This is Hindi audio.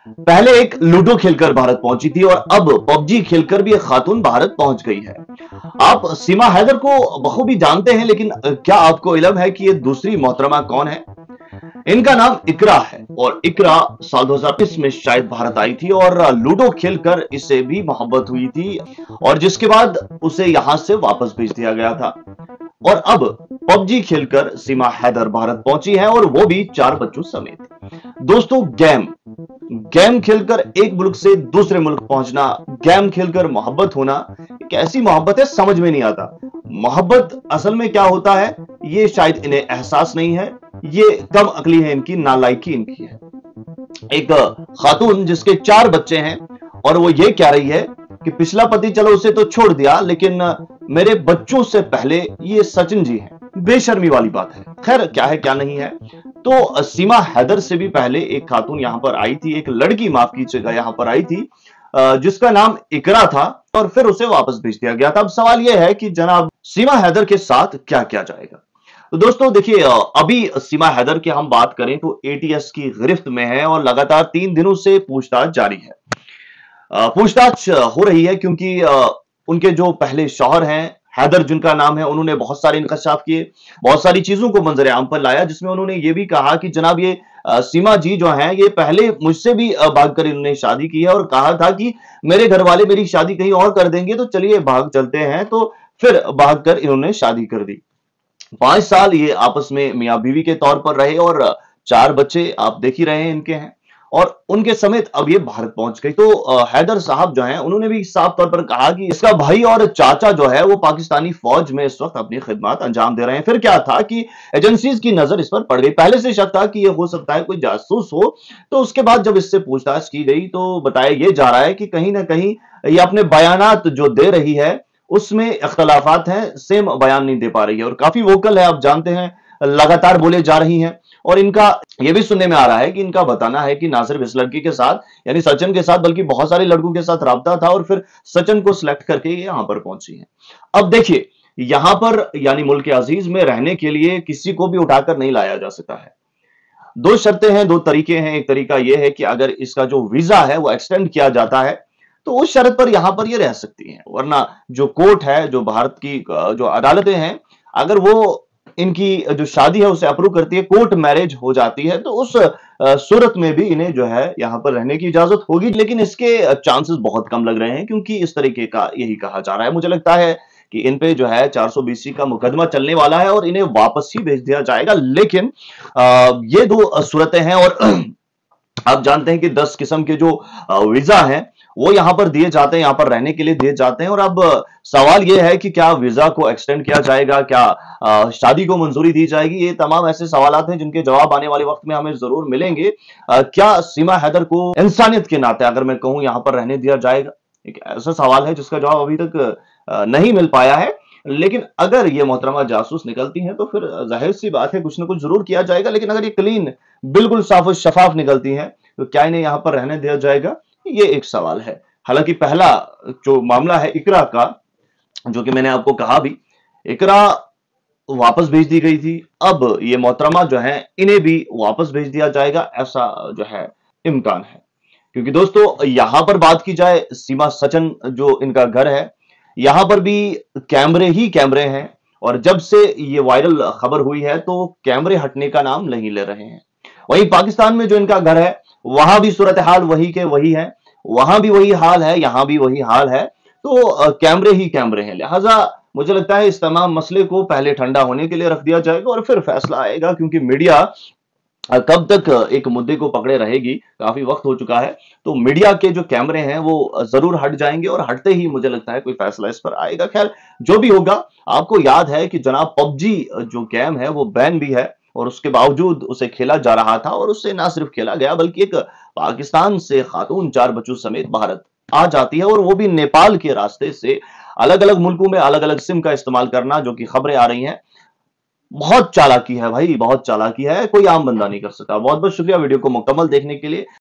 पहले एक लूडो खेलकर भारत पहुंची थी और अब पबजी खेलकर भी एक खातून भारत पहुंच गई है। आप सीमा हैदर को बखूबी जानते हैं, लेकिन क्या आपको इल्म है कि ये दूसरी मोहतरमा कौन है? इनका नाम इकरा है और इकरा साल 2020 में शायद भारत आई थी और लूडो खेलकर इसे भी मोहब्बत हुई थी और जिसके बाद उसे यहां से वापस भेज दिया गया था। और अब पबजी खेलकर सीमा हैदर भारत पहुंची है और वो भी 4 बच्चों समेत। दोस्तों, गेम गेम खेलकर एक मुल्क से दूसरे मुल्क पहुंचना, गेम खेलकर मोहब्बत होना, एक ऐसी मोहब्बत है समझ में नहीं आता। मोहब्बत असल में क्या होता है ये शायद इन्हें एहसास नहीं है। ये कम अकली है इनकी, नालायकी इनकी है। एक खातून जिसके 4 बच्चे हैं और वो ये कह रही है कि पिछला पति चलो उसे तो छोड़ दिया, लेकिन मेरे बच्चों से पहले ये सचिन जी हैं। बेशर्मी वाली बात है। खैर, क्या है क्या नहीं है। तो सीमा हैदर से भी पहले एक खातून यहां पर आई थी, एक लड़की माफ कीजिएगा यहां पर आई थी, जिसका नाम इकरा था और फिर उसे वापस भेज दिया गया था। अब सवाल यह है कि जनाब सीमा हैदर के साथ क्या किया जाएगा? तो दोस्तों देखिए, अभी सीमा हैदर की हम बात करें तो एटीएस की गिरफ्त में है और लगातार 3 दिनों से पूछताछ जारी है। पूछताछ हो रही है क्योंकि उनके जो पहले शौहर हैं हैदर जिनका नाम है, उन्होंने बहुत सारे इंकशाफ किए, बहुत सारी चीजों को मंजर आम पर लाया, जिसमें उन्होंने ये भी कहा कि जनाब ये सीमा जी जो हैं ये पहले मुझसे भी भागकर इन्होंने शादी की है और कहा था कि मेरे घर वाले मेरी शादी कहीं और कर देंगे तो चलिए भाग चलते हैं, तो फिर भागकर इन्होंने शादी कर दी। 5 साल ये आपस में मियां बीवी के तौर पर रहे और 4 बच्चे आप देख ही रहे हैं इनके हैं और उनके समेत अब ये भारत पहुंच गई। तो हैदर साहब जो हैं उन्होंने भी साफ तौर पर कहा कि इसका भाई और चाचा जो है वो पाकिस्तानी फौज में इस वक्त अपनी खिदमत अंजाम दे रहे हैं। फिर क्या था कि एजेंसीज की नजर इस पर पड़ गई। पहले से शक था कि ये हो सकता है कोई जासूस हो, तो उसके बाद जब इससे पूछताछ की गई तो बताया ये जा रहा है कि कहीं ना कहीं ये अपने बयानात जो दे रही है उसमें इख्तलाफात हैं, सेम बयान नहीं दे पा रही है और काफी वोकल है, आप जानते हैं, लगातार बोले जा रही हैं। और इनका यह भी सुनने में आ रहा है कि इनका बताना है कि ना सिर्फ इस लड़की के साथ यानी सचिन के साथ बल्कि बहुत सारे लड़कों के साथ राब्ता था और फिर सचिन को सिलेक्ट करके ये यहां पर पहुंची है। अब देखिए, यहां पर यानी मुल्क अजीज में रहने के लिए किसी को भी उठाकर नहीं लाया जा सकता है। 2 शर्तें हैं, 2 तरीके हैं। एक तरीका यह है कि अगर इसका जो वीजा है वो एक्सटेंड किया जाता है तो उस शर्त पर यहां पर ये रह सकती हैं, वरना जो कोर्ट है, जो भारत की जो अदालतें हैं, अगर वो इनकी जो शादी है उसे अप्रूव करती है, कोर्ट मैरिज हो जाती है, तो उस सूरत में भी इन्हें जो है यहां पर रहने की इजाजत होगी। लेकिन इसके चांसेस बहुत कम लग रहे हैं क्योंकि इस तरीके का यही कहा जा रहा है। मुझे लगता है कि इन पे जो है 420 का मुकदमा चलने वाला है और इन्हें वापस ही भेज दिया जाएगा। लेकिन ये 2 सूरतें हैं और आप जानते हैं कि 10 किस्म के जो वीजा हैं वो यहां पर दिए जाते हैं, यहां पर रहने के लिए दिए जाते हैं। और अब सवाल यह है कि क्या वीजा को एक्सटेंड किया जाएगा, क्या शादी को मंजूरी दी जाएगी? ये तमाम ऐसे सवालात हैं जिनके जवाब आने वाले वक्त में हमें जरूर मिलेंगे। क्या सीमा हैदर को इंसानियत के नाते अगर मैं कहूं यहां पर रहने दिया जाएगा? एक ऐसा सवाल है जिसका जवाब अभी तक नहीं मिल पाया है। लेकिन अगर ये मोहतरमा जासूस निकलती हैं तो फिर जाहिर सी बात है कुछ ना कुछ जरूर किया जाएगा। लेकिन अगर ये क्लीन, बिल्कुल साफ और शफाफ निकलती हैं तो क्या इन्हें यहां पर रहने दिया जाएगा? ये एक सवाल है। हालांकि पहला जो मामला है इकरा का, जो कि मैंने आपको कहा भी, इकरा वापस भेज दी गई थी, अब ये मोहतरमा जो है इन्हें भी वापस भेज दिया जाएगा, ऐसा जो है इम्कान है। क्योंकि दोस्तों यहां पर बात की जाए, सीमा सचन जो इनका घर है, यहां पर भी कैमरे ही कैमरे हैं और जब से ये वायरल खबर हुई है तो कैमरे हटने का नाम नहीं ले रहे हैं। वहीं पाकिस्तान में जो इनका घर है वहां भी सूरत हाल वही के वही है, वहां भी वही हाल है, यहां भी वही हाल है। तो कैमरे ही कैमरे हैं। लिहाजा मुझे लगता है इस तमाम मसले को पहले ठंडा होने के लिए रख दिया जाएगा और फिर फैसला आएगा, क्योंकि मीडिया कब तक एक मुद्दे को पकड़े रहेगी, काफी वक्त हो चुका है। तो मीडिया के जो कैमरे हैं वो जरूर हट जाएंगे और हटते ही मुझे लगता है कोई फैसला इस पर आएगा। खैर, जो भी होगा, आपको याद है कि जनाब पबजी जो गेम है वो बैन भी है और उसके बावजूद उसे खेला जा रहा था और उससे ना सिर्फ खेला गया बल्कि एक पाकिस्तान से खातून 4 बच्चों समेत भारत आ जाती है और वो भी नेपाल के रास्ते से। अलग अलग मुल्कों में अलग अलग सिम का इस्तेमाल करना, जो कि खबरें आ रही हैं, बहुत चालाकी है भाई, बहुत चालाकी है, कोई आम बंदा नहीं कर सकता। बहुत बहुत शुक्रिया वीडियो को मुकम्मल देखने के लिए।